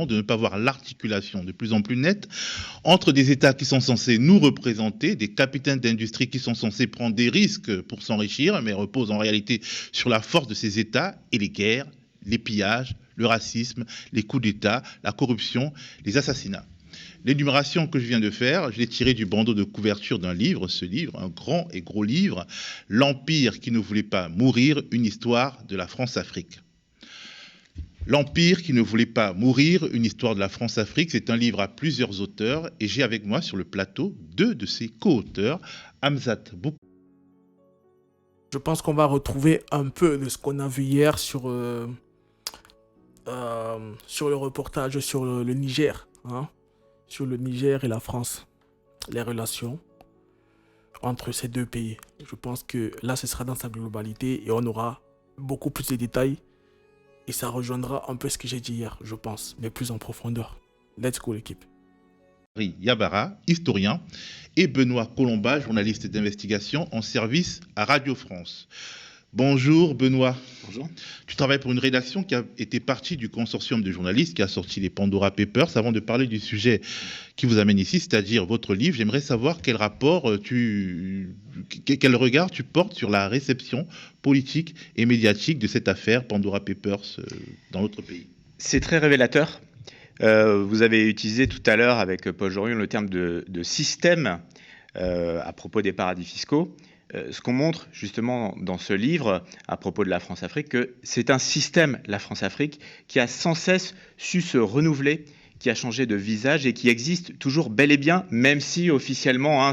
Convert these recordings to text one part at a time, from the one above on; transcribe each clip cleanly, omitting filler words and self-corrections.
de ne pas voir l'articulation de plus en plus nette entre des États qui sont censés nous représenter, des capitaines d'industrie qui sont censés prendre des risques pour s'enrichir, mais reposent en réalité sur la force de ces États, et les guerres, les pillages, le racisme, les coups d'État, la corruption, les assassinats. L'énumération que je viens de faire, je l'ai tirée du bandeau de couverture d'un livre, ce livre, un grand et gros livre, L'Empire qui ne voulait pas mourir, une histoire de la France-Afrique. L'Empire qui ne voulait pas mourir, une histoire de la France-Afrique, c'est un livre à plusieurs auteurs, et j'ai avec moi sur le plateau 2 de ses co-auteurs, Hamzat Bouk. Je pense qu'on va retrouver un peu de ce qu'on a vu hier sur le reportage sur le Niger, hein, sur le Niger et la France, les relations entre ces deux pays. Je pense que là, ce sera dans sa globalité et on aura beaucoup plus de détails et ça rejoindra un peu ce que j'ai dit hier, je pense, mais plus en profondeur. Let's go l'équipe. Yabara, historien, et Benoît Colomba, journaliste d'investigation en service à Radio France. Bonjour Benoît. Bonjour. Tu travailles pour une rédaction qui a été partie du consortium de journalistes qui a sorti les Pandora Papers. Avant de parler du sujet qui vous amène ici, c'est-à-dire votre livre, j'aimerais savoir quel regard tu portes sur la réception politique et médiatique de cette affaire Pandora Papers dans notre pays. C'est très révélateur. Vous avez utilisé tout à l'heure avec Paul Jorion le terme de système à propos des paradis fiscaux. Ce qu'on montre justement dans ce livre à propos de la France-Afrique, que c'est un système, la France-Afrique, qui a sans cesse su se renouveler, qui a changé de visage et qui existe toujours bel et bien, même si officiellement,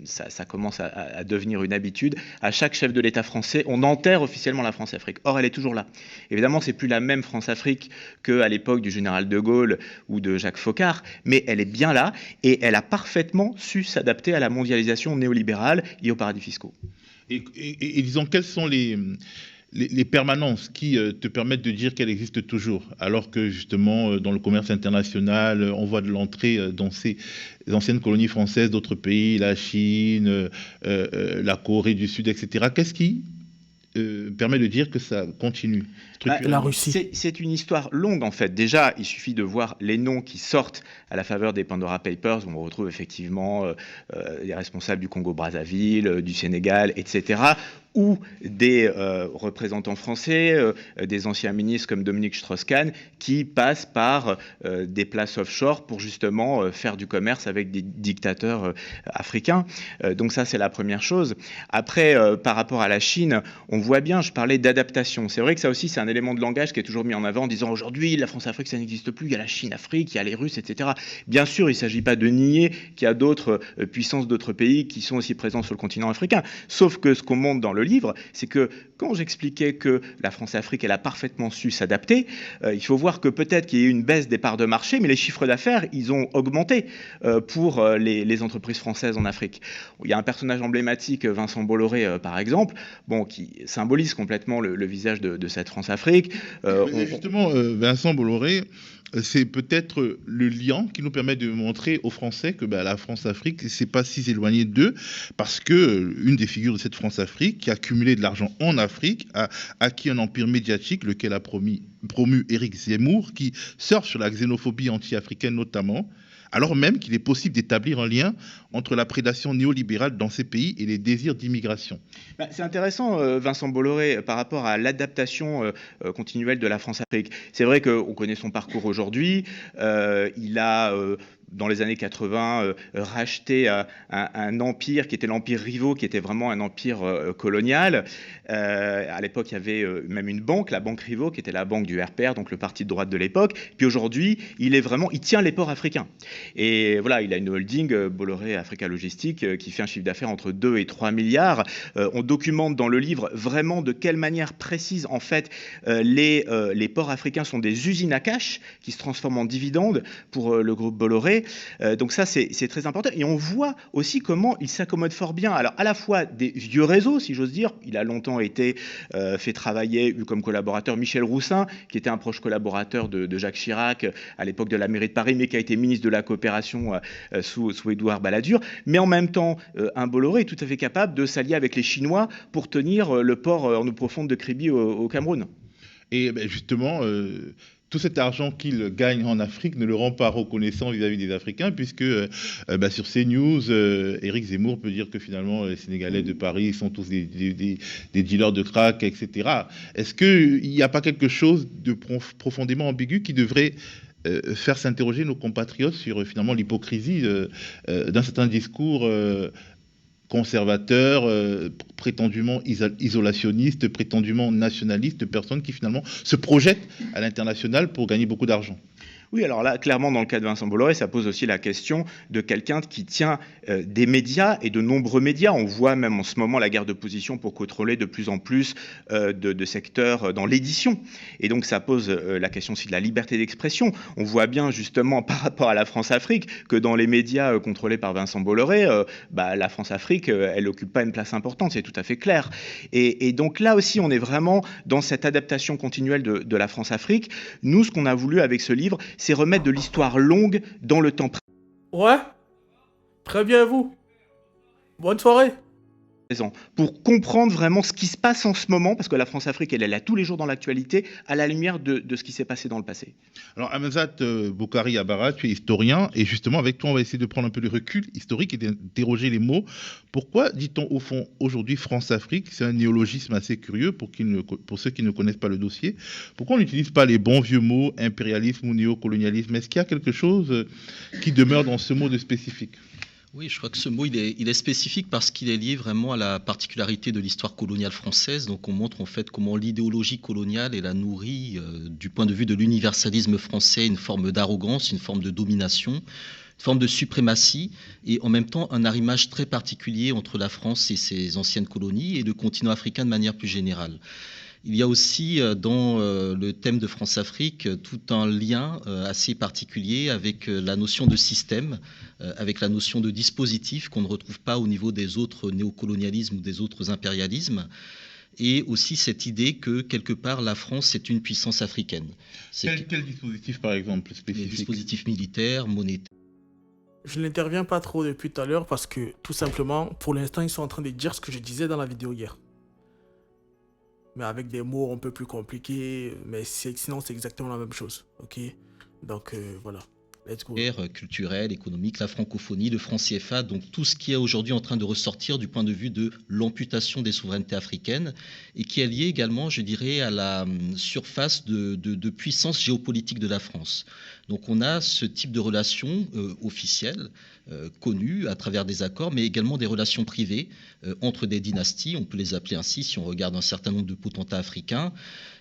ça commence à devenir une habitude. À chaque chef de l'État français, on enterre officiellement la France-Afrique. Or, elle est toujours là. Évidemment, c'est plus la même France-Afrique qu'à l'époque du général de Gaulle ou de Jacques Foccart, mais elle est bien là et elle a parfaitement su s'adapter à la mondialisation néolibérale et aux paradis fiscaux. Et disons, quelles sont les permanences qui te permettent de dire qu'elle existe toujours, alors que justement dans le commerce international, on voit de l'entrée dans ces anciennes colonies françaises d'autres pays, la Chine, la Corée du Sud, etc. Qu'est-ce qui permet de dire que ça continue la Russie. C'est une histoire longue en fait. Déjà, il suffit de voir les noms qui sortent à la faveur des Pandora Papers, où on retrouve effectivement les responsables du Congo-Brazzaville, du Sénégal, etc., ou des représentants français, des anciens ministres comme Dominique Strauss-Kahn, qui passent par des places offshore pour justement faire du commerce avec des dictateurs africains. Donc ça, c'est la première chose. Après, par rapport à la Chine, on voit bien, je parlais d'adaptation. C'est vrai que ça aussi, c'est un élément de langage qui est toujours mis en avant en disant aujourd'hui, la France-Afrique, ça n'existe plus, il y a la Chine-Afrique, il y a les Russes, etc. Bien sûr, il ne s'agit pas de nier qu'il y a d'autres puissances, d'autres pays qui sont aussi présents sur le continent africain. Sauf que ce qu'on montre dans le livre, c'est que quand j'expliquais que la France-Afrique, elle a parfaitement su s'adapter, il faut voir que peut-être qu'il y a eu une baisse des parts de marché, mais les chiffres d'affaires, ils ont augmenté pour les entreprises françaises en Afrique. Il y a un personnage emblématique, Vincent Bolloré, par exemple, qui symbolise complètement le visage de cette France-Afrique. Justement, Vincent Bolloré, c'est peut-être le lien qui nous permet de montrer aux Français que la France-Afrique, c'est pas si éloigné d'eux, parce que une des figures de cette France-Afrique, qui a accumulé de l'argent en Afrique, a acquis un empire médiatique, lequel a promu Éric Zemmour, qui surfe sur la xénophobie anti-africaine notamment, alors même qu'il est possible d'établir un lien entre la prédation néolibérale dans ces pays et les désirs d'immigration. C'est intéressant, Vincent Bolloré, par rapport à l'adaptation continuelle de la France-Afrique. C'est vrai qu'on connaît son parcours aujourd'hui. Il a dans les années 80, racheté un empire qui était l'empire Rivaux, qui était vraiment un empire colonial. À l'époque, il y avait même une banque, la banque Rivaux, qui était la banque du RPR, donc le parti de droite de l'époque. Puis aujourd'hui, il tient les ports africains. Et voilà, il a une holding, Bolloré Africa Logistique, qui fait un chiffre d'affaires entre 2 et 3 milliards. On documente dans le livre vraiment de quelle manière précise, en fait, les ports africains sont des usines à cash qui se transforment en dividendes pour le groupe Bolloré. Donc ça, c'est très important. Et on voit aussi comment il s'accommode fort bien. Alors, à la fois des vieux réseaux, si j'ose dire. Il a longtemps été fait travailler, eu comme collaborateur Michel Roussin, qui était un proche collaborateur de Jacques Chirac à l'époque de la mairie de Paris, mais qui a été ministre de la coopération sous Édouard Balladur. Mais en même temps, un Bolloré est tout à fait capable de s'allier avec les Chinois pour tenir le port en eau profonde de Kribi au Cameroun. Et justement... tout cet argent qu'il gagne en Afrique ne le rend pas reconnaissant vis-à-vis des Africains, puisque sur CNews, Éric Zemmour peut dire que finalement les Sénégalais de Paris sont tous des dealers de crack, etc. Est-ce qu'il n'y a pas quelque chose de profondément ambigu qui devrait faire s'interroger nos compatriotes sur finalement l'hypocrisie d'un certain discours conservateurs, prétendument isolationnistes, prétendument nationalistes, de personnes qui finalement se projettent à l'international pour gagner beaucoup d'argent? Oui, alors là, clairement, dans le cas de Vincent Bolloré, ça pose aussi la question de quelqu'un qui tient des médias et de nombreux médias. On voit même en ce moment la guerre de position pour contrôler de plus en plus de secteurs dans l'édition. Et donc, ça pose la question aussi de la liberté d'expression. On voit bien, justement, par rapport à la France-Afrique, que dans les médias contrôlés par Vincent Bolloré, la France-Afrique, elle n'occupe pas une place importante, c'est tout à fait clair. Et donc là aussi, on est vraiment dans cette adaptation continuelle de la France-Afrique. Nous, ce qu'on a voulu avec ce livre, c'est remettre de l'histoire longue dans le temps Ouais, très bien vous. Bonne soirée. présent, pour comprendre vraiment ce qui se passe en ce moment, parce que la France-Afrique, elle est là tous les jours dans l'actualité, à la lumière de ce qui s'est passé dans le passé. Alors, Hamzat Boukari Abara, tu es historien, et justement, avec toi, on va essayer de prendre un peu de recul historique et d'interroger les mots. Pourquoi dit-on au fond aujourd'hui France-Afrique? C'est un néologisme assez curieux pour ceux qui ne connaissent pas le dossier. Pourquoi on n'utilise pas les bons vieux mots impérialisme ou néocolonialisme? Est-ce qu'il y a quelque chose qui demeure dans ce mot de spécifique? Oui, je crois que ce mot, il est spécifique parce qu'il est lié vraiment à la particularité de l'histoire coloniale française. Donc on montre en fait comment l'idéologie coloniale, elle a nourri, du point de vue de l'universalisme français, une forme d'arrogance, une forme de domination, une forme de suprématie, et en même temps un arrimage très particulier entre la France et ses anciennes colonies et le continent africain de manière plus générale. Il y a aussi dans le thème de France-Afrique tout un lien assez particulier avec la notion de système, avec la notion de dispositif qu'on ne retrouve pas au niveau des autres néocolonialismes ou des autres impérialismes, et aussi cette idée que quelque part la France est une puissance africaine. Quel dispositif par exemple spécifique? Les dispositifs militaires, monétaires. Je n'interviens pas trop depuis tout à l'heure parce que tout simplement, pour l'instant, ils sont en train de dire ce que je disais dans la vidéo hier. Mais avec des mots un peu plus compliqués, mais sinon c'est exactement la même chose, ok? Donc voilà, let's go. Culturel, économique, la francophonie, le franc CFA, donc tout ce qui est aujourd'hui en train de ressortir du point de vue de l'amputation des souverainetés africaines et qui est lié également, je dirais, à la surface de puissance géopolitique de la France. Donc on a ce type de relations officielles, connues à travers des accords, mais également des relations privées entre des dynasties, on peut les appeler ainsi si on regarde un certain nombre de potentats africains,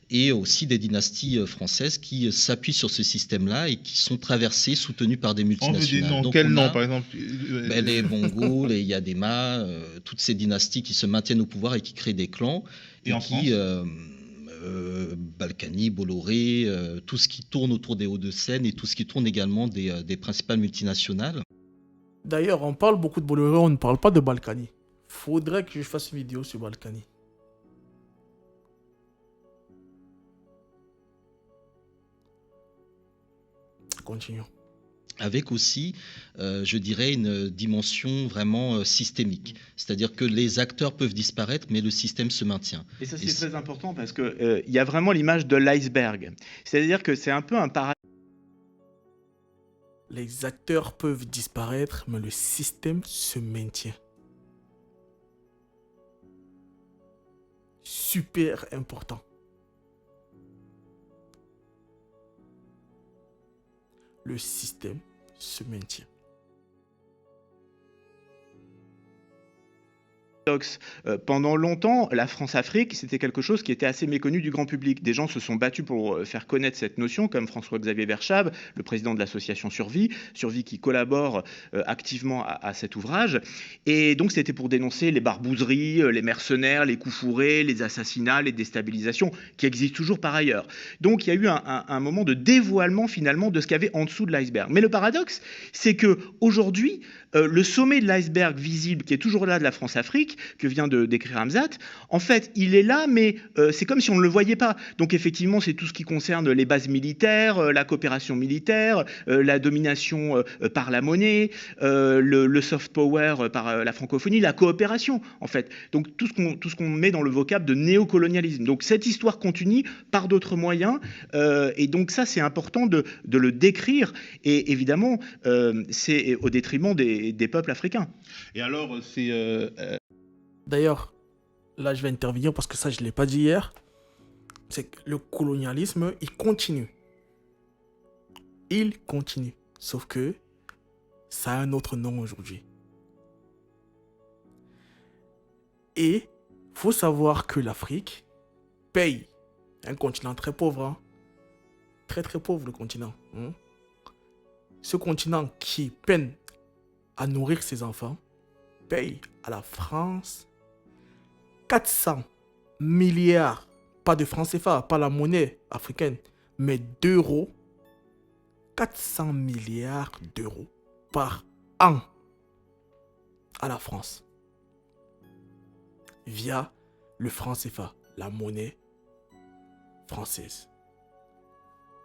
et aussi des dynasties françaises qui s'appuient sur ce système-là et qui sont traversées, soutenues par des multinationales. On veut donc quel nom, par exemple? Les Bongo, les Yadema, toutes ces dynasties qui se maintiennent au pouvoir et qui créent des clans, et qui Balkany, Bolloré, tout ce qui tourne autour des Hauts-de-Seine et tout ce qui tourne également des principales multinationales. D'ailleurs, on parle beaucoup de Bolloré, on ne parle pas de Balkany. Faudrait que je fasse une vidéo sur Balkany. Continuons. Avec aussi, je dirais, une dimension vraiment systémique. C'est-à-dire que les acteurs peuvent disparaître, mais le système se maintient. Et ça, c'est très important parce qu'il y a vraiment l'image de l'iceberg. C'est-à-dire que c'est un peu un paradoxe. Les acteurs peuvent disparaître, mais le système se maintient. Super important. Le système se maintient. Pendant longtemps, la France-Afrique, c'était quelque chose qui était assez méconnu du grand public. Des gens se sont battus pour faire connaître cette notion, comme François-Xavier Verschabe, le président de l'association Survie qui collabore activement à cet ouvrage. Et donc, c'était pour dénoncer les barbouzeries, les mercenaires, les coups fourrés, les assassinats, les déstabilisations, qui existent toujours par ailleurs. Donc, il y a eu un moment de dévoilement, finalement, de ce qu'il y avait en dessous de l'iceberg. Mais le paradoxe, c'est qu'aujourd'hui, le sommet de l'iceberg visible, qui est toujours là de la France-Afrique, Afrique que vient de décrire Hamzat, en fait, il est là, mais c'est comme si on ne le voyait pas. Donc effectivement, c'est tout ce qui concerne les bases militaires, la coopération militaire, la domination par la monnaie, le soft power par la francophonie, la coopération, en fait. Donc tout ce qu'on met dans le vocable de néocolonialisme. Donc cette histoire continue par d'autres moyens, et donc ça, c'est important de le décrire, et évidemment, c'est au détriment des peuples africains. Et alors, c'est... D'ailleurs, là, je vais intervenir parce que ça, je ne l'ai pas dit hier. C'est que le colonialisme, il continue. Il continue. Sauf que ça a un autre nom aujourd'hui. Et il faut savoir que l'Afrique paye. Un continent très pauvre. Hein. Très, très pauvre, le continent. Hein. Ce continent qui peine à nourrir ses enfants paye à la France 400 milliards, pas de francs CFA, pas la monnaie africaine, mais d'euros, 400 milliards d'euros par an à la France, via le franc CFA, la monnaie française,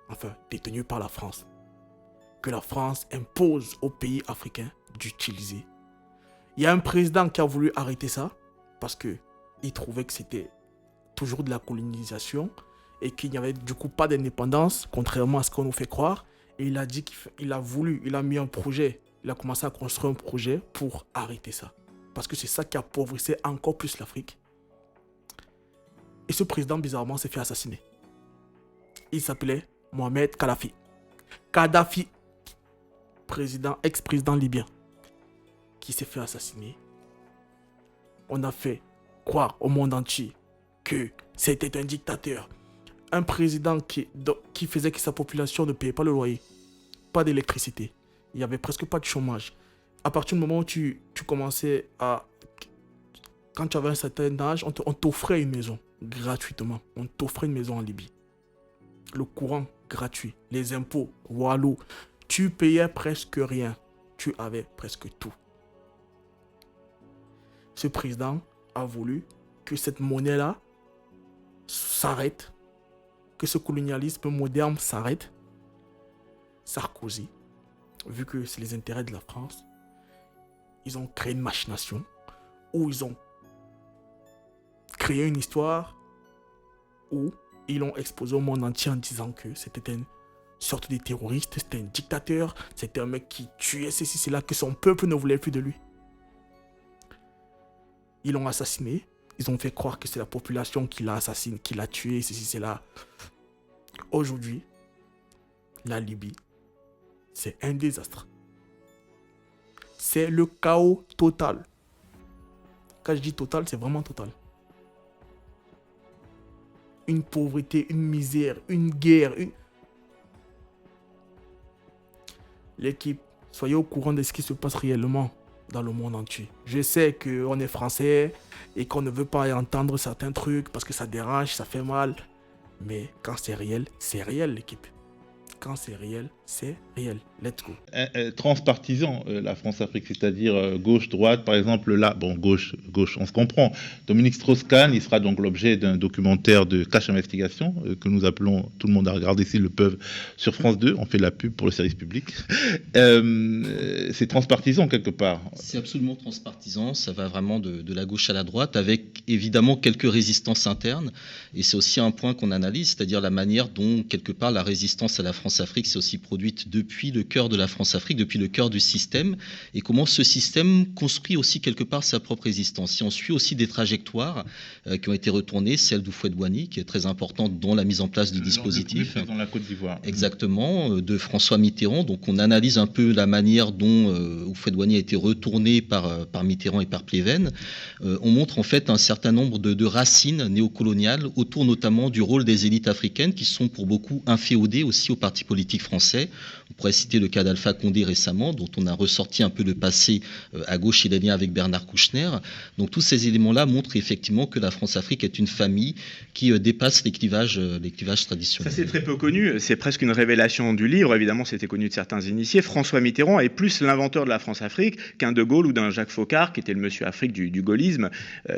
enfin détenue par la France, que la France impose aux pays africains d'utiliser. Il y a un président qui a voulu arrêter ça, parce que il trouvait que c'était toujours de la colonisation et qu'il n'y avait du coup pas d'indépendance, contrairement à ce qu'on nous fait croire. Et il a dit il a mis un projet, il a commencé à construire un projet pour arrêter ça. Parce que c'est ça qui appauvrissait encore plus l'Afrique. Et ce président, bizarrement, s'est fait assassiner. Il s'appelait Mohamed Kadhafi. Kadhafi, ex-président libyen, qui s'est fait assassiner. On a fait croire au monde entier que c'était un dictateur. Un président qui faisait que sa population ne payait pas le loyer, pas d'électricité. Il n'y avait presque pas de chômage. À partir du moment où tu commençais à... Quand tu avais un certain âge, on t'offrait une maison gratuitement. On t'offrait une maison en Libye. Le courant gratuit, les impôts, walou. Tu payais presque rien. Tu avais presque tout. Ce président a voulu que cette monnaie-là s'arrête, que ce colonialisme moderne s'arrête. Sarkozy, vu que c'est les intérêts de la France, ils ont créé une machination où ils ont créé une histoire où ils l'ont exposé au monde entier en disant que c'était une sorte de terroriste, c'était un dictateur, c'était un mec qui tuait ceci, cela, que son peuple ne voulait plus de lui. Ils l'ont assassiné. Ils ont fait croire que c'est la population qui l'a assassiné, qui l'a tué, ceci, cela. Aujourd'hui, la Libye, c'est un désastre. C'est le chaos total. Quand je dis total, c'est vraiment total. Une pauvreté, une misère, une guerre. L'équipe, soyez au courant de ce qui se passe réellement dans le monde entier. Je sais qu'on est français et qu'on ne veut pas entendre certains trucs parce que ça dérange, ça fait mal. Mais quand c'est réel, l'équipe. Quand c'est réel, c'est réel. Let's go. Transpartisan, la France-Afrique, c'est-à-dire gauche-droite, par exemple, là, bon, gauche, on se comprend. Dominique Strauss-Kahn, il sera donc l'objet d'un documentaire de Cache Investigation, que nous appelons, tout le monde à regarder s'ils le peuvent, sur France 2, on fait de la pub pour le service public. C'est transpartisan quelque part. C'est absolument transpartisan, ça va vraiment de la gauche à la droite, avec évidemment quelques résistances internes, et c'est aussi un point qu'on analyse, c'est-à-dire la manière dont, quelque part, la résistance à la France-Afrique s'est aussi produite depuis le cœur de la France-Afrique, depuis le cœur du système, et comment ce système construit aussi quelque part sa propre résistance. Si on suit aussi des trajectoires qui ont été retournées, celle d'Houphouët-Boigny, qui est très importante dans la mise en place du dispositif. Dans la Côte d'Ivoire. Exactement, de François Mitterrand. Donc on analyse un peu la manière dont Houphouët-Boigny a été retourné par Mitterrand et par Pleven. On montre en fait certain nombre de racines néocoloniales autour notamment du rôle des élites africaines qui sont pour beaucoup inféodées aussi aux partis politiques français. On pourrait citer le cas d'Alpha Condé récemment, dont on a ressorti un peu le passé à gauche et les liens avec Bernard Kouchner. Donc tous ces éléments-là montrent effectivement que la France-Afrique est une famille qui dépasse les clivages traditionnels. Ça, c'est très peu connu, c'est presque une révélation du livre, évidemment c'était connu de certains initiés. François Mitterrand est plus l'inventeur de la France-Afrique qu'un De Gaulle ou d'un Jacques Foccart, qui était le monsieur Afrique du gaullisme,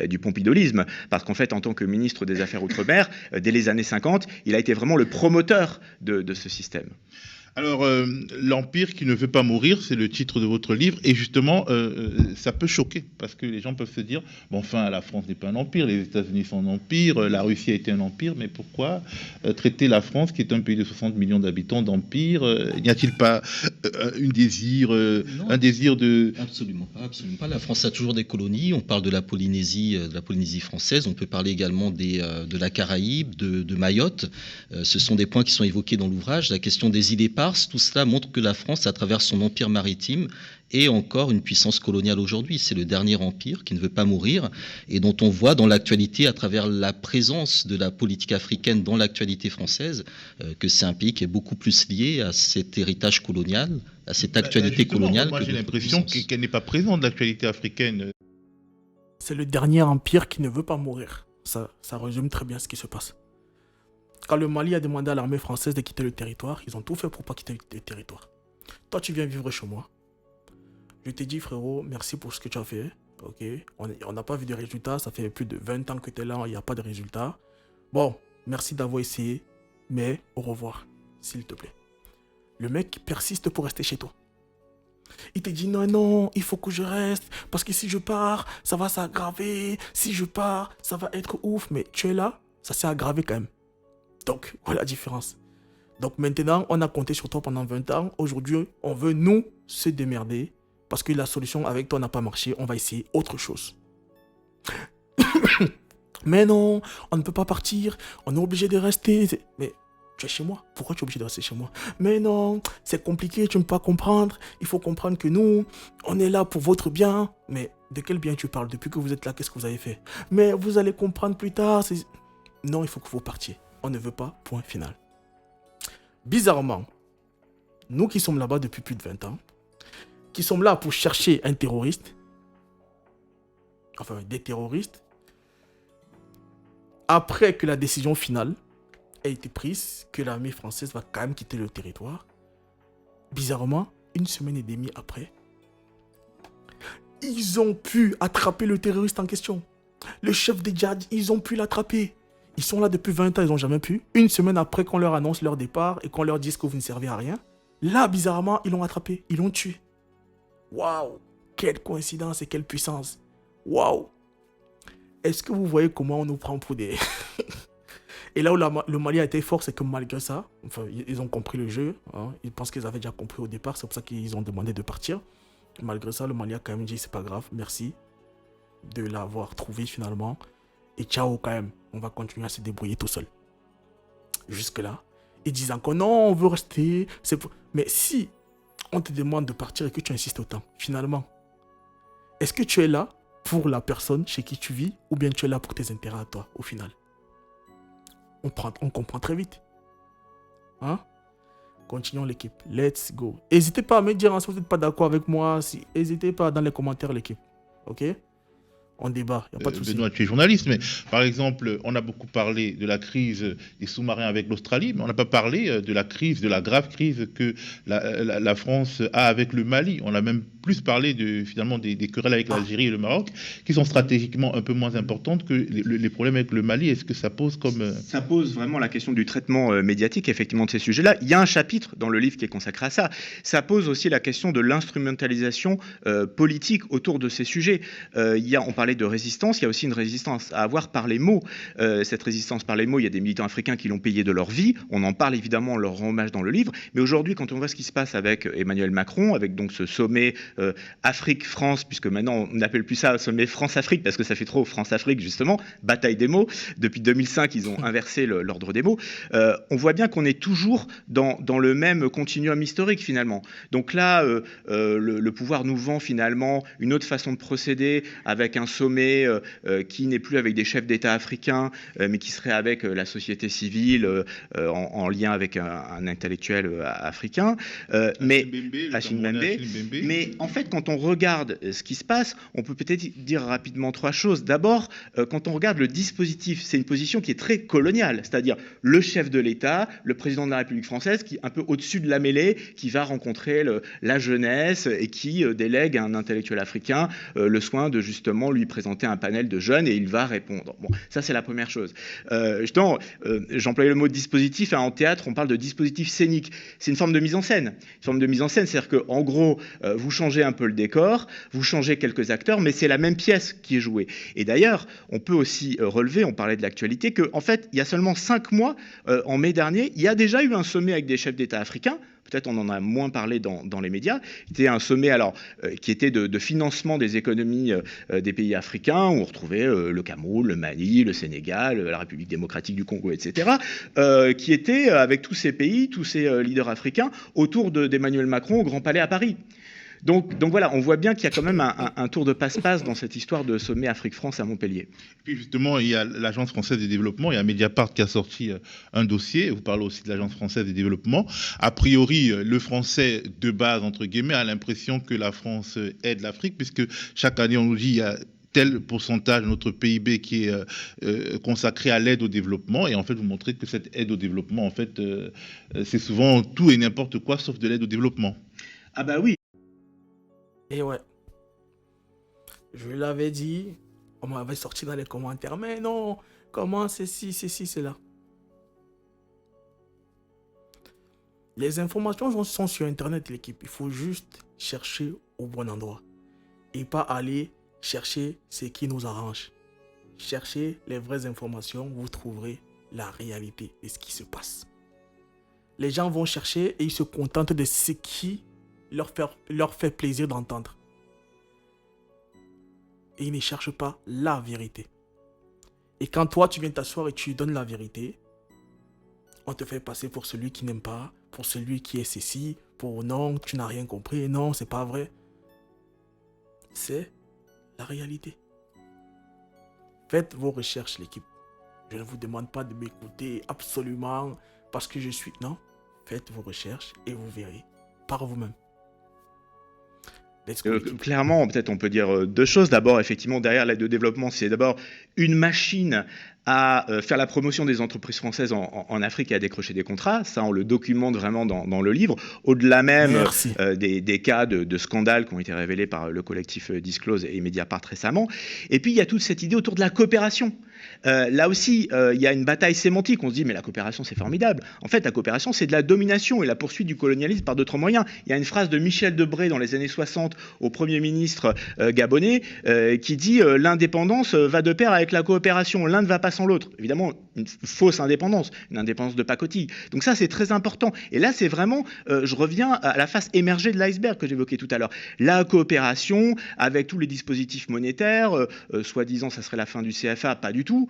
du pompidolisme, parce qu'en fait, en tant que ministre des Affaires Outre-mer, dès les années 50, il a été vraiment le promoteur de ce système. Alors, l'Empire qui ne veut pas mourir, c'est le titre de votre livre. Et justement, ça peut choquer, parce que les gens peuvent se dire, bon, enfin, la France n'est pas un empire, les États-Unis sont un empire, la Russie a été un empire, mais pourquoi traiter la France, qui est un pays de 60 millions d'habitants, d'empire? N'y a-t-il pas un désir de... Absolument pas. La France a toujours des colonies. On parle de la Polynésie française. On peut parler également de la Caraïbe, de Mayotte. Ce sont des points qui sont évoqués dans l'ouvrage. La question des îles éparses, tout cela montre que la France, à travers son empire maritime, est encore une puissance coloniale aujourd'hui. C'est le dernier empire qui ne veut pas mourir et dont on voit dans l'actualité, à travers la présence de la politique africaine dans l'actualité française, que c'est un pays qui est beaucoup plus lié à cet héritage colonial, à cette actualité coloniale. Moi, j'ai l'impression qu'elle n'est pas présente, l'actualité africaine. C'est le dernier empire qui ne veut pas mourir. Ça résume très bien ce qui se passe. Quand le Mali a demandé à l'armée française de quitter le territoire, ils ont tout fait pour pas quitter le territoire. Toi, tu viens vivre chez moi. Je t'ai dit, frérot, merci pour ce que tu as fait. Ok, on n'a pas vu de résultats. Ça fait plus de 20 ans que tu es là, il n'y a pas de résultats. Bon, merci d'avoir essayé, mais au revoir, s'il te plaît. Le mec persiste pour rester chez toi. Il te dit non, il faut que je reste, parce que si je pars, ça va s'aggraver. Si je pars, ça va être ouf. Mais tu es là, ça s'est aggravé quand même. Donc, voilà la différence. Donc maintenant, on a compté sur toi pendant 20 ans. Aujourd'hui, on veut, nous, se démerder. Parce que la solution avec toi n'a pas marché. On va essayer autre chose. Mais non, on ne peut pas partir. On est obligé de rester. Mais tu es chez moi. Pourquoi tu es obligé de rester chez moi? Mais non, c'est compliqué. Tu ne peux pas comprendre. Il faut comprendre que nous, on est là pour votre bien. Mais de quel bien tu parles? Depuis que vous êtes là, qu'est-ce que vous avez fait? Mais vous allez comprendre plus tard. Non, il faut que vous partiez. On ne veut pas, point final. Bizarrement, nous qui sommes là-bas depuis plus de 20 ans, qui sommes là pour chercher un terroriste, enfin des terroristes, après que la décision finale a été prise, que l'armée française va quand même quitter le territoire, bizarrement, une semaine et demie après, ils ont pu attraper le terroriste en question. Le chef des djihad, ils ont pu l'attraper. Ils sont là depuis 20 ans, ils n'ont jamais pu. Une semaine après qu'on leur annonce leur départ et qu'on leur dise que vous ne servez à rien, là, bizarrement, ils l'ont attrapé, ils l'ont tué. Waouh! Quelle coïncidence et quelle puissance! Waouh! Est-ce que vous voyez comment on nous prend pour des... Et là où le Mali a été fort, c'est que malgré ça, enfin, ils ont compris le jeu. Hein, ils pensent qu'ils avaient déjà compris au départ, c'est pour ça qu'ils ont demandé de partir. Malgré ça, le Mali a quand même dit, c'est pas grave, merci de l'avoir trouvé finalement. Et ciao quand même, on va continuer à se débrouiller tout seul. Jusque-là, ils disent encore non, on veut rester. Mais si on te demande de partir et que tu insistes autant, finalement, est-ce que tu es là pour la personne chez qui tu vis ou bien tu es là pour tes intérêts à toi au final? On comprend très vite. Hein? Continuons l'équipe. Let's go. N'hésitez pas à me dire si vous n'êtes pas d'accord avec moi. N'hésitez pas dans les commentaires l'équipe. Ok? On débat, il n'y a pas de souci. Benoît, tu es journaliste, mais par exemple, on a beaucoup parlé de la crise des sous-marins avec l'Australie, mais on n'a pas parlé de la grave crise que la France a avec le Mali. On a même plus parlé finalement des querelles avec l'Algérie et le Maroc, qui sont stratégiquement un peu moins importantes que les problèmes avec le Mali. Est-ce que ça pose comme... Ça pose vraiment la question du traitement médiatique, effectivement, de ces sujets-là. Il y a un chapitre dans le livre qui est consacré à ça. Ça pose aussi la question de l'instrumentalisation politique autour de ces sujets. On parlait de résistance, il y a aussi une résistance à avoir par les mots. Cette résistance par les mots, il y a des militants africains qui l'ont payé de leur vie. On en parle évidemment, on leur rend hommage dans le livre. Mais aujourd'hui, quand on voit ce qui se passe avec Emmanuel Macron, avec donc ce sommet Afrique-France, puisque maintenant on n'appelle plus ça sommet France-Afrique, parce que ça fait trop France-Afrique justement, bataille des mots. Depuis 2005, ils ont inversé l'ordre des mots. On voit bien qu'on est toujours dans le même continuum historique finalement. Donc là, le pouvoir nous vend finalement une autre façon de procéder avec un sommet qui n'est plus avec des chefs d'État africains, mais qui serait avec la société civile en lien avec un intellectuel africain. Mais en fait, quand on regarde ce qui se passe, on peut peut-être dire rapidement trois choses. D'abord, quand on regarde le dispositif, c'est une position qui est très coloniale, c'est-à-dire le chef de l'État, le président de la République française, qui est un peu au-dessus de la mêlée, qui va rencontrer la jeunesse et qui délègue à un intellectuel africain le soin de justement lui présenter un panel de jeunes et il va répondre. Bon, ça c'est la première chose. J'employais le mot dispositif, en théâtre on parle de dispositif scénique. C'est une forme de mise en scène. Une forme de mise en scène, c'est-à-dire qu'en gros, vous changez un peu le décor, vous changez quelques acteurs, mais c'est la même pièce qui est jouée. Et d'ailleurs, on peut aussi relever, on parlait de l'actualité, qu'en fait, il y a seulement 5 mois, en mai dernier, il y a déjà eu un sommet avec des chefs d'État africains. Peut-être on en a moins parlé dans les médias. C'était un sommet qui était de financement des économies des pays africains, où on retrouvait le Cameroun, le Mali, le Sénégal, la République démocratique du Congo, etc., qui était avec tous ces pays, tous ces leaders africains, autour d'Emmanuel Macron au Grand Palais à Paris. Donc voilà, on voit bien qu'il y a quand même un tour de passe-passe dans cette histoire de sommet Afrique-France à Montpellier. Et puis justement, il y a l'Agence française de développement, il y a Mediapart qui a sorti un dossier, vous parlez aussi de l'Agence française de développement. A priori, le français de base, entre guillemets, a l'impression que la France aide l'Afrique, puisque chaque année on nous dit il y a tel pourcentage de notre PIB qui est consacré à l'aide au développement. Et en fait, vous montrez que cette aide au développement, en fait, c'est souvent tout et n'importe quoi sauf de l'aide au développement. Ah bah oui. Et ouais, je l'avais dit, on m'avait sorti dans les commentaires, mais non, comment c'est ci, c'est là. Les informations sont sur Internet, l'équipe. Il faut juste chercher au bon endroit et pas aller chercher ce qui nous arrange. Cherchez les vraies informations, vous trouverez la réalité de ce qui se passe. Les gens vont chercher et ils se contentent de ce qui leur fait plaisir d'entendre. Et ils ne cherchent pas la vérité. Et quand toi, tu viens t'asseoir et tu donnes la vérité, on te fait passer pour celui qui n'aime pas, pour celui qui est ceci, pour non, tu n'as rien compris, non, c'est pas vrai. C'est la réalité. Faites vos recherches, l'équipe. Je ne vous demande pas de m'écouter absolument parce que je suis... Non, faites vos recherches et vous verrez par vous-même. Clairement, peut-être on peut dire deux choses. D'abord, effectivement, derrière l'aide au développement, c'est d'abord une machine à faire la promotion des entreprises françaises en Afrique et à décrocher des contrats. Ça, on le documente vraiment dans le livre. Au-delà même des cas de scandales qui ont été révélés par le collectif Disclose et Mediapart récemment. Et puis, il y a toute cette idée autour de la coopération. Là aussi, il y a une bataille sémantique. On se dit, mais la coopération, c'est formidable. En fait, la coopération, c'est de la domination et la poursuite du colonialisme par d'autres moyens. Il y a une phrase de Michel Debré dans les années 60 au Premier ministre gabonais qui dit l'indépendance va de pair avec la coopération. L'un ne va pas sans l'autre. Évidemment, une fausse indépendance, une indépendance de pacotille. Donc ça, c'est très important. Et là, c'est vraiment, je reviens à la face émergée de l'iceberg que j'évoquais tout à l'heure. La coopération avec tous les dispositifs monétaires, soi-disant, ça serait la fin du CFA, pas du tout.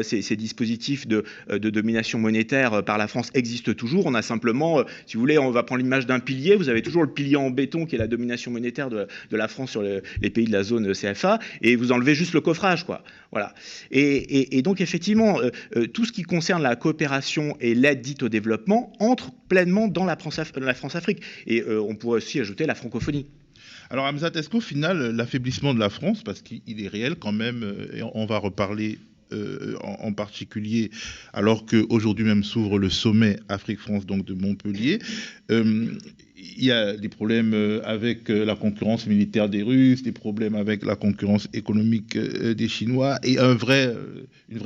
Ces dispositifs de domination monétaire par la France existent toujours. On a simplement, si vous voulez, on va prendre l'image d'un pilier. Vous avez toujours le pilier en béton qui est la domination monétaire de la France sur les pays de la zone CFA, et vous enlevez juste le coffrage, quoi. Voilà. Et donc, effectivement, tout ce qui concerne la coopération et l'aide dite au développement entre pleinement dans la France-Afrique. Et on pourrait aussi ajouter la francophonie. Alors, Hamzat, est-ce qu'au final, l'affaiblissement de la France, parce qu'il est réel quand même, et on va reparler en particulier, alors qu'aujourd'hui même s'ouvre le sommet Afrique-France donc de Montpellier, il y a des problèmes avec la concurrence militaire des Russes, des problèmes avec la concurrence économique des Chinois, et une vraie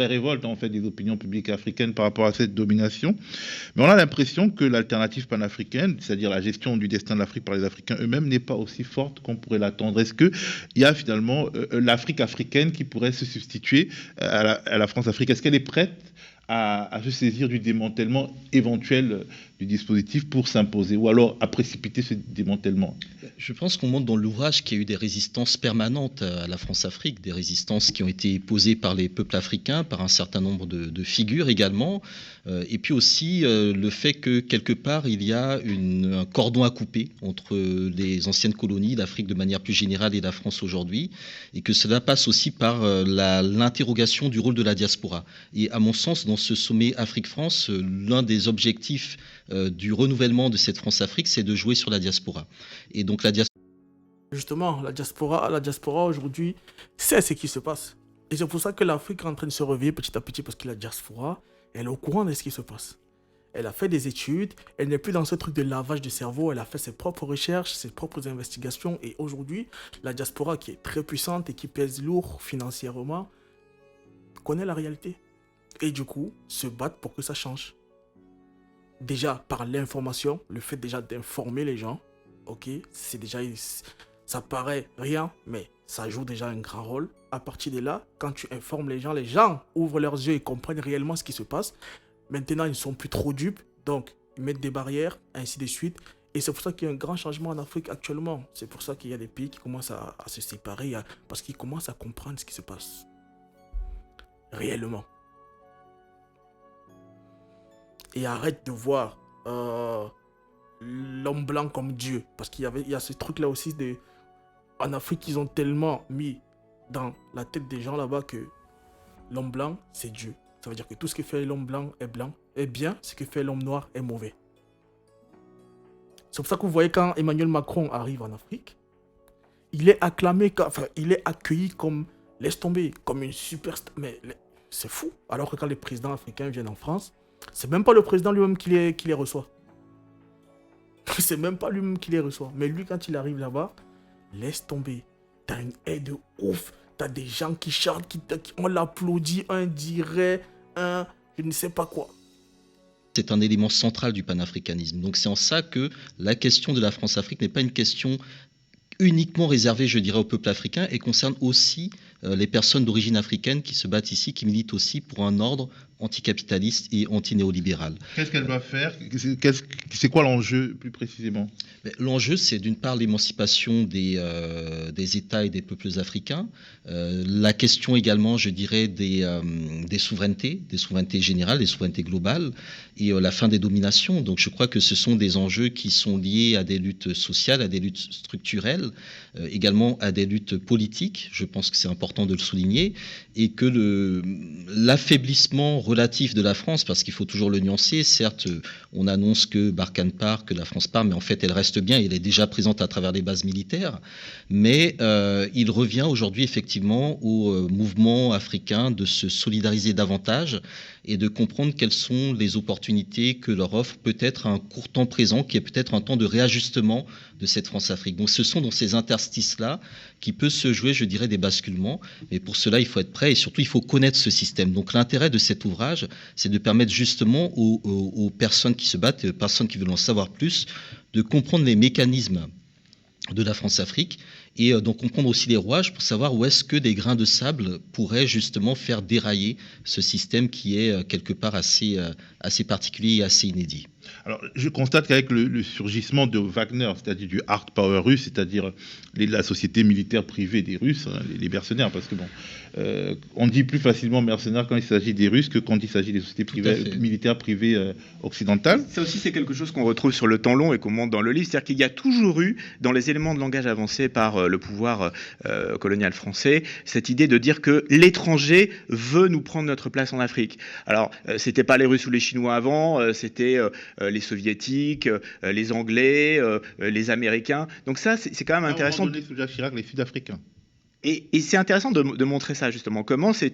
révolte en fait des opinions publiques africaines par rapport à cette domination. Mais on a l'impression que l'alternative panafricaine, c'est-à-dire la gestion du destin de l'Afrique par les Africains eux-mêmes, n'est pas aussi forte qu'on pourrait l'attendre. Est-ce qu'il y a finalement l'Afrique africaine qui pourrait se substituer à la France-Afrique? Est-ce qu'elle est prête à se saisir du démantèlement éventuel du dispositif pour s'imposer, ou alors à précipiter ce démantèlement? Je pense qu'on montre dans l'ouvrage qu'il y a eu des résistances permanentes à la France-Afrique, des résistances qui ont été posées par les peuples africains, par un certain nombre de figures également, et puis aussi le fait que quelque part il y a un cordon à couper entre les anciennes colonies, l'Afrique de manière plus générale et la France aujourd'hui, et que cela passe aussi par l'interrogation du rôle de la diaspora. Et à mon sens, dans ce sommet Afrique-France, l'un des objectifs du renouvellement de cette France-Afrique, c'est de jouer sur la diaspora. Et donc Justement, la diaspora aujourd'hui sait ce qui se passe. Et c'est pour ça que l'Afrique est en train de se réveiller petit à petit, parce que la diaspora, elle est au courant de ce qui se passe. Elle a fait des études, elle n'est plus dans ce truc de lavage de cerveau, elle a fait ses propres recherches, ses propres investigations. Et aujourd'hui, la diaspora, qui est très puissante et qui pèse lourd financièrement, connaît la réalité. Et du coup, se battent pour que ça change. Déjà, par l'information, le fait déjà d'informer les gens, ok, c'est déjà, ça paraît rien, mais ça joue déjà un grand rôle. À partir de là, quand tu informes les gens ouvrent leurs yeux et comprennent réellement ce qui se passe. Maintenant, ils ne sont plus trop dupes, donc ils mettent des barrières, ainsi de suite. Et c'est pour ça qu'il y a un grand changement en Afrique actuellement. C'est pour ça qu'il y a des pays qui commencent à se séparer, parce qu'ils commencent à comprendre ce qui se passe. Réellement. Et arrête de voir l'homme blanc comme Dieu. Parce qu'il y a ce truc-là aussi en Afrique, ils ont tellement mis dans la tête des gens là-bas que l'homme blanc, c'est Dieu. Ça veut dire que tout ce que fait l'homme blanc est bien, ce que fait l'homme noir est mauvais. C'est pour ça que vous voyez quand Emmanuel Macron arrive en Afrique, il est acclamé, il est accueilli comme, laisse tomber, comme une superstar. Mais c'est fou. Alors que quand les présidents africains viennent en France, c'est même pas le président lui-même qui les reçoit. C'est même pas lui-même qui les reçoit. Mais lui, quand il arrive là-bas, laisse tomber. T'as une aide de ouf. T'as des gens qui chantent, on l'applaudit, un dirait, je ne sais pas quoi. C'est un élément central du panafricanisme. Donc c'est en ça que la question de la France-Afrique n'est pas une question uniquement réservée, je dirais, au peuple africain et concerne aussi les personnes d'origine africaine qui se battent ici, qui militent aussi pour un ordre anticapitaliste et antinéolibéral. Qu'est-ce qu'elle doit faire? C'est quoi l'enjeu plus précisément? L'enjeu, c'est d'une part l'émancipation des États et des peuples africains, la question également, je dirais, des souverainetés générales, des souverainetés globales, et la fin des dominations. Donc je crois que ce sont des enjeux qui sont liés à des luttes sociales, à des luttes structurelles, également à des luttes politiques. Je pense que c'est important de le souligner, et que l'affaiblissement relatif de la France, parce qu'il faut toujours le nuancer, certes, on annonce que Barkhane part, que la France part, mais en fait elle reste bien, elle est déjà présente à travers les bases militaires, mais il revient aujourd'hui effectivement au mouvement africain de se solidariser davantage et de comprendre quelles sont les opportunités que leur offre peut-être un court temps présent, qui est peut-être un temps de réajustement de cette France-Afrique. Donc ce sont dans ces interstices-là qui peut se jouer, je dirais, des basculements, mais pour cela il faut être prêt et surtout il faut connaître ce système. Donc l'intérêt de cet ouvrage, c'est de permettre justement aux personnes qui se battent, aux personnes qui veulent en savoir plus, de comprendre les mécanismes de la France-Afrique et donc comprendre aussi les rouages pour savoir où est-ce que des grains de sable pourraient justement faire dérailler ce système qui est quelque part assez particulier et assez inédit. Alors, je constate qu'avec le surgissement de Wagner, c'est-à-dire du hard power russe, c'est-à-dire la société militaire privée des Russes, hein, les mercenaires, parce que bon, on dit plus facilement mercenaires quand il s'agit des Russes que quand il s'agit des sociétés militaires privées occidentales. Ça aussi, c'est quelque chose qu'on retrouve sur le temps long et qu'on montre dans le livre, c'est-à-dire qu'il y a toujours eu, dans les éléments de langage avancés par le pouvoir colonial français, cette idée de dire que l'étranger veut nous prendre notre place en Afrique. Alors, c'était pas les Russes ou les Chinois avant, c'était les Soviétiques, les Anglais, les Américains. Donc ça, c'est quand même intéressant. Sous Jacques Chirac, les Sud-Africains. Et c'est intéressant de montrer ça, justement. Comment c'est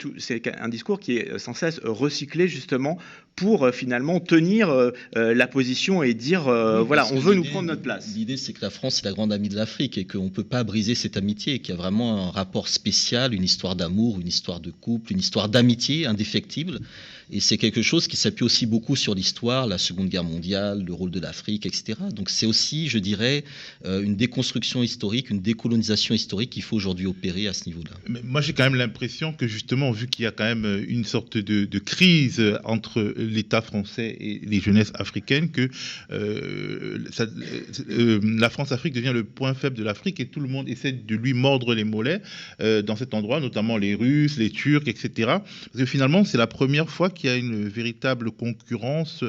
un discours qui est sans cesse recyclé, justement, pour finalement tenir la position et dire, voilà, on veut nous prendre notre place. L'idée, c'est que la France est la grande amie de l'Afrique et qu'on ne peut pas briser cette amitié, qu'il y a vraiment un rapport spécial, une histoire d'amour, une histoire de couple, une histoire d'amitié indéfectible. Et c'est quelque chose qui s'appuie aussi beaucoup sur l'histoire, la Seconde Guerre mondiale, le rôle de l'Afrique, etc. Donc c'est aussi, je dirais, une déconstruction historique, une décolonisation historique qu'il faut aujourd'hui opérer à ce niveau-là. Mais moi, j'ai quand même l'impression que justement, vu qu'il y a quand même une sorte de crise entre l'État français et les jeunesses africaines, que la France-Afrique devient le point faible de l'Afrique et tout le monde essaie de lui mordre les mollets dans cet endroit, notamment les Russes, les Turcs, etc. Parce que finalement, c'est la première fois qu'il y a une véritable concurrence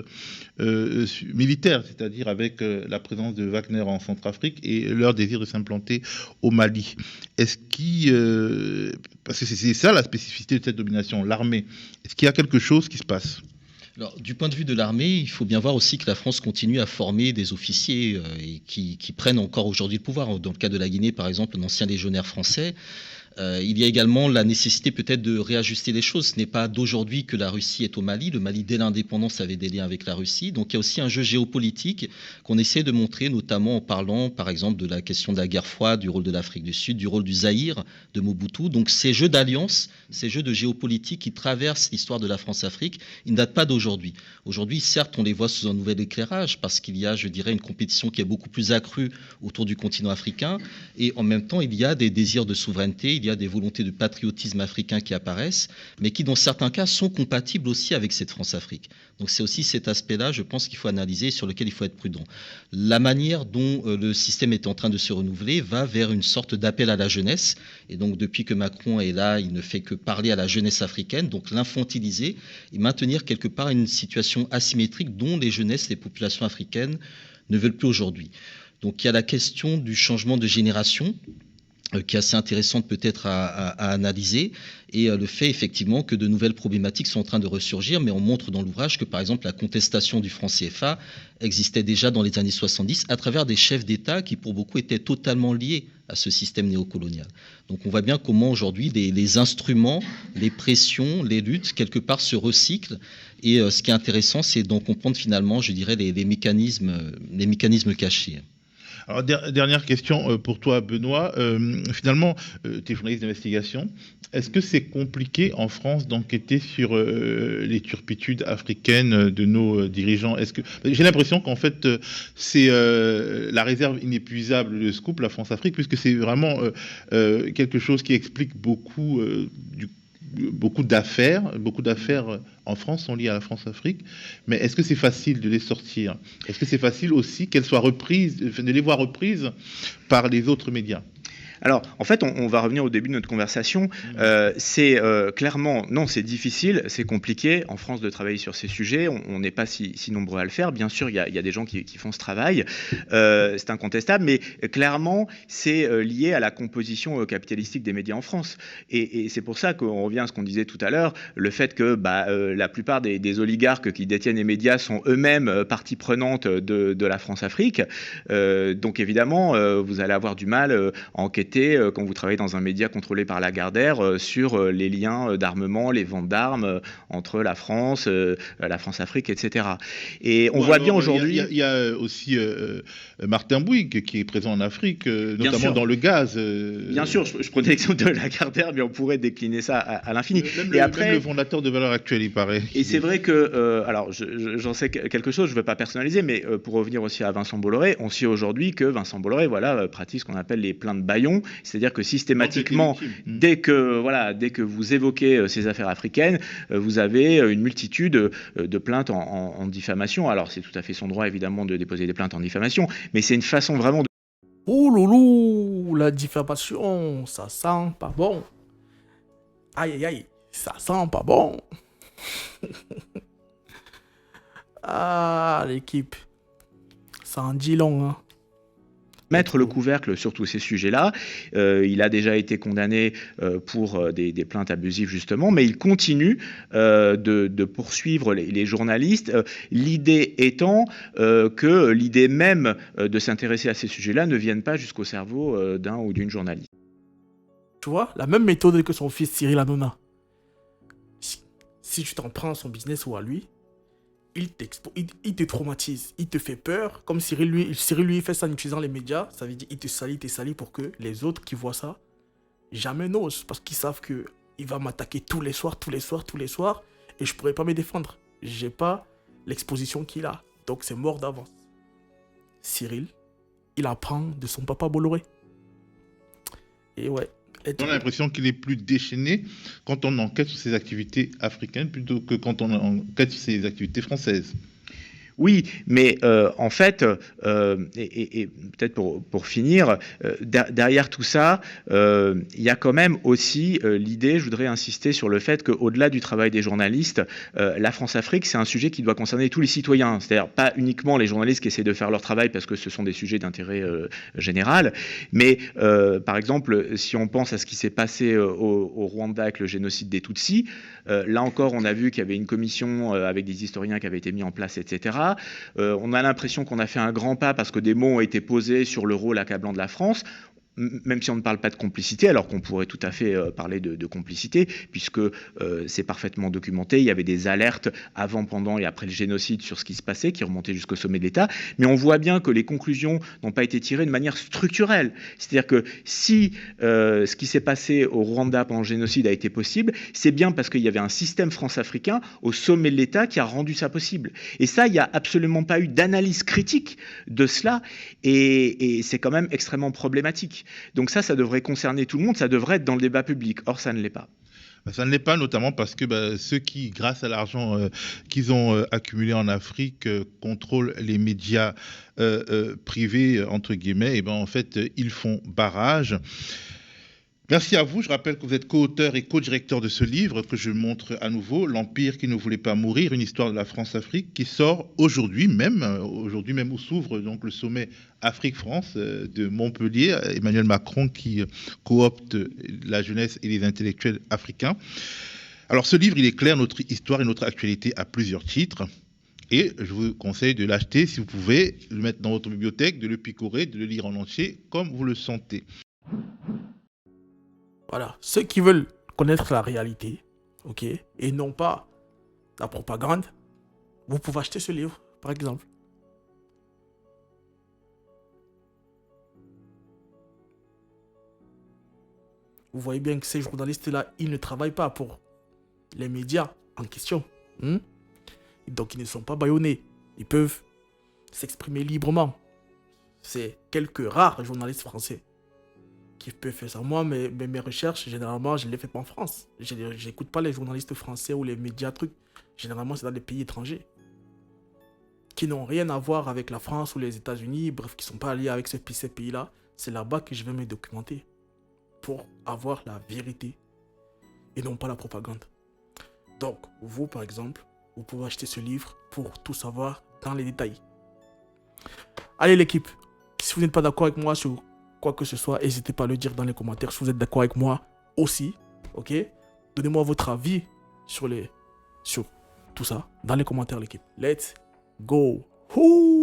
militaire, c'est-à-dire avec la présence de Wagner en Centrafrique et leur désir de s'implanter au Mali. Est-ce parce que c'est ça la spécificité de cette domination, l'armée. Est-ce qu'il y a quelque chose qui se passe ? Alors, du point de vue de l'armée, il faut bien voir aussi que la France continue à former des officiers et qui prennent encore aujourd'hui le pouvoir. Dans le cas de la Guinée, par exemple, un ancien légionnaire français. Il y a également la nécessité peut-être de réajuster les choses. Ce n'est pas d'aujourd'hui que la Russie est au Mali. Le Mali, dès l'indépendance, avait des liens avec la Russie. Donc il y a aussi un jeu géopolitique qu'on essaie de montrer, notamment en parlant, par exemple, de la question de la guerre froide, du rôle de l'Afrique du Sud, du rôle du Zaïre, de Mobutu. Donc ces jeux d'alliance, ces jeux de géopolitique qui traversent l'histoire de la France-Afrique, ils ne datent pas d'aujourd'hui. Aujourd'hui, certes, on les voit sous un nouvel éclairage parce qu'il y a, je dirais, une compétition qui est beaucoup plus accrue autour du continent africain. Et en même temps, il y a des désirs de souveraineté, il y a des volontés de patriotisme africain qui apparaissent, mais qui, dans certains cas, sont compatibles aussi avec cette France-Afrique. Donc c'est aussi cet aspect-là, je pense, qu'il faut analyser et sur lequel il faut être prudent. La manière dont le système est en train de se renouveler va vers une sorte d'appel à la jeunesse. Et donc, depuis que Macron est là, il ne fait que parler à la jeunesse africaine, donc l'infantiliser et maintenir quelque part une situation asymétrique dont les jeunesses, les populations africaines ne veulent plus aujourd'hui. Donc il y a la question du changement de génération, qui est assez intéressante peut-être à analyser, et le fait effectivement que de nouvelles problématiques sont en train de ressurgir, mais on montre dans l'ouvrage que par exemple la contestation du franc CFA existait déjà dans les années 70 à travers des chefs d'État qui pour beaucoup étaient totalement liés à ce système néocolonial. Donc on voit bien comment aujourd'hui les instruments, les pressions, les luttes quelque part se recyclent, et ce qui est intéressant c'est d'en comprendre finalement, je dirais, les mécanismes cachés. Alors, dernière question pour toi, Benoît. Finalement, tu es journaliste d'investigation. Est-ce que c'est compliqué en France d'enquêter sur les turpitudes africaines de nos dirigeants ? J'ai l'impression qu'en fait, c'est la réserve inépuisable de Scoop, la France-Afrique, puisque c'est vraiment quelque chose qui explique beaucoup d'affaires en France sont liées à la France-Afrique, mais est-ce que c'est facile de les sortir ? Est-ce que c'est facile aussi qu'elles soient reprises, de les voir reprises par les autres médias ? Alors, en fait, on va revenir au début de notre conversation. C'est clairement, non, c'est difficile, c'est compliqué en France de travailler sur ces sujets. On n'est pas si nombreux à le faire. Bien sûr, il y a des gens qui font ce travail. C'est incontestable, mais clairement, c'est lié à la composition capitalistique des médias en France. Et c'est pour ça qu'on revient à ce qu'on disait tout à l'heure, le fait que la plupart des oligarques qui détiennent les médias sont eux-mêmes partie prenante de la France-Afrique. Donc évidemment, vous allez avoir du mal à enquêter quand vous travaillez dans un média contrôlé par Lagardère sur les liens d'armement, les ventes d'armes entre la France, la France-Afrique, etc. Et on voit bien aujourd'hui... Il y a aussi Martin Bouygues qui est présent en Afrique, notamment dans le gaz. Bien sûr, je prenais l'exemple de Lagardère, mais on pourrait décliner ça à l'infini. Même le fondateur de Valeurs Actuelles, il paraît. Et c'est vrai que, alors j'en sais quelque chose, je ne veux pas personnaliser, mais pour revenir aussi à Vincent Bolloré, on sait aujourd'hui que Vincent Bolloré pratique ce qu'on appelle les plaintes bâillons. C'est-à-dire que systématiquement, dès que vous évoquez ces affaires africaines, vous avez une multitude de plaintes en diffamation. Alors c'est tout à fait son droit évidemment de déposer des plaintes en diffamation, mais c'est une façon vraiment de... Ouh loulou, la diffamation, ça sent pas bon. Aïe aïe aïe, ça sent pas bon. Ah, l'équipe, ça en dit long, hein. Mettre le couvercle sur tous ces sujets-là. Il a déjà été condamné pour des plaintes abusives, justement, mais il continue de poursuivre les journalistes. L'idée étant que l'idée même de s'intéresser à ces sujets-là ne vienne pas jusqu'au cerveau d'un ou d'une journaliste. Tu vois, la même méthode que son fils Cyril Hanouna. Si tu t'en prends à son business ou à lui, il te traumatise, il te fait peur. Comme Cyril lui fait ça en utilisant les médias, ça veut dire il te salit pour que les autres qui voient ça jamais n'osent, parce qu'ils savent qu'il va m'attaquer tous les soirs, et je pourrais pas me défendre. J'ai pas l'exposition qu'il a. Donc c'est mort d'avance. Cyril, il apprend de son papa Bolloré. Et ouais. On a l'impression qu'il est plus déchaîné quand on enquête sur ses activités africaines plutôt que quand on enquête sur ses activités françaises. Oui, mais en fait, et peut-être pour finir, derrière tout ça, il y a quand même aussi l'idée, je voudrais insister sur le fait qu'au-delà du travail des journalistes, la France-Afrique, c'est un sujet qui doit concerner tous les citoyens, c'est-à-dire pas uniquement les journalistes qui essaient de faire leur travail parce que ce sont des sujets d'intérêt général, mais par exemple, si on pense à ce qui s'est passé au Rwanda avec le génocide des Tutsis, là encore, on a vu qu'il y avait une commission avec des historiens qui avaient été mis en place, etc. On a l'impression qu'on a fait un grand pas parce que des mots ont été posés sur le rôle accablant de la France, même si on ne parle pas de complicité, alors qu'on pourrait tout à fait parler de complicité, puisque c'est parfaitement documenté. Il y avait des alertes avant, pendant et après le génocide sur ce qui se passait, qui remontaient jusqu'au sommet de l'État. Mais on voit bien que les conclusions n'ont pas été tirées de manière structurelle. C'est-à-dire que si ce qui s'est passé au Rwanda pendant le génocide a été possible, c'est bien parce qu'il y avait un système france-africain au sommet de l'État qui a rendu ça possible. Et ça, il n'y a absolument pas eu d'analyse critique de cela, et c'est quand même extrêmement problématique. Donc ça devrait concerner tout le monde, ça devrait être dans le débat public. Or, ça ne l'est pas. Ça ne l'est pas, notamment parce que ceux qui, grâce à l'argent qu'ils ont accumulé en Afrique, contrôlent les médias privés, entre guillemets, et en fait, ils font barrage. Merci à vous. Je rappelle que vous êtes co-auteur et co-directeur de ce livre que je montre à nouveau, L'Empire qui ne voulait pas mourir, une histoire de la France-Afrique, qui sort aujourd'hui même où s'ouvre donc le sommet Afrique-France de Montpellier. Emmanuel Macron qui coopte la jeunesse et les intellectuels africains. Alors ce livre, il éclaire notre histoire et notre actualité à plusieurs titres. Et je vous conseille de l'acheter si vous pouvez, de le mettre dans votre bibliothèque, de le picorer, de le lire en entier comme vous le sentez. Voilà, ceux qui veulent connaître la réalité, ok, et non pas la propagande, vous pouvez acheter ce livre, par exemple. Vous voyez bien que ces journalistes-là, ils ne travaillent pas pour les médias en question. Donc, ils ne sont pas bâillonnés. Ils peuvent s'exprimer librement. C'est quelques rares journalistes français qui peut faire ça. Moi, mes recherches, généralement, je ne les fais pas en France. Je n'écoute pas les journalistes français ou les médias trucs. Généralement, c'est dans des pays étrangers qui n'ont rien à voir avec la France ou les États-Unis, bref, qui ne sont pas liés avec ces pays-là. C'est là-bas que je vais me documenter pour avoir la vérité et non pas la propagande. Donc, vous, par exemple, vous pouvez acheter ce livre pour tout savoir dans les détails. Allez, l'équipe, si vous n'êtes pas d'accord avec moi sur quoi que ce soit, n'hésitez pas à le dire dans les commentaires. Si vous êtes d'accord avec moi aussi, ok? Donnez-moi votre avis sur tout ça dans les commentaires, l'équipe. Let's go! Ouh!